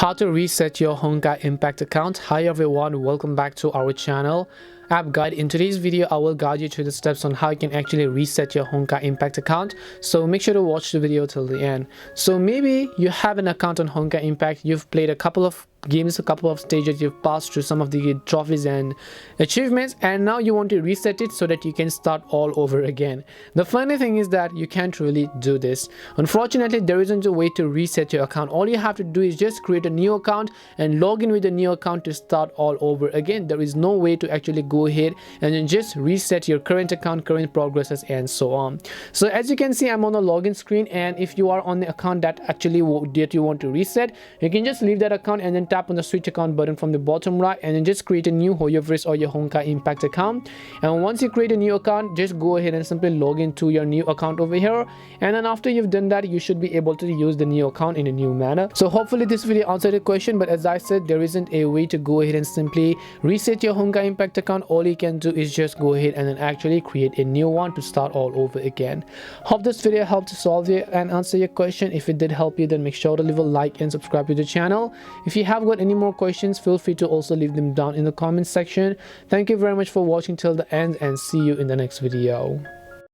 How to reset your Honkai Impact account. Hi everyone, welcome back to our channel app guide. In today's video I will guide you through the steps on how you can actually reset your Honkai Impact account, so make sure to watch the video till the end. So maybe you have an account on Honkai Impact, you've played a couple of games, a couple of stages, you've passed through some of the trophies and achievements, and now you want to reset it so that you can start all over again. The funny thing is that you can't really do this. Unfortunately, there isn't a way to reset your account. All you have to do is just create a new account and log in with a new account to start all over again. There is no way to actually go ahead and then just reset your current account, current progresses, and so on. So as you can see, I'm on the login screen, and if you are on the account that you want to reset, you can just leave that account and then tap on the switch account button from the bottom right, and then just create a new Hoyoverse or your Honkai Impact account. And once you create a new account, just go ahead and simply log into your new account over here, and then after you've done that, you should be able to use the new account in a new manner. So hopefully this video answered the question, but as I said, there isn't a way to go ahead and simply reset your Honkai Impact account. All you can do is just go ahead and then actually create a new one to start all over again. Hope this video helped to solve you and answer your question. If it did help you, then make sure to leave a like and subscribe to the channel. If you have got any more questions, feel free to also leave them down in the comment section. Thank you very much for watching till the end, and see you in the next video.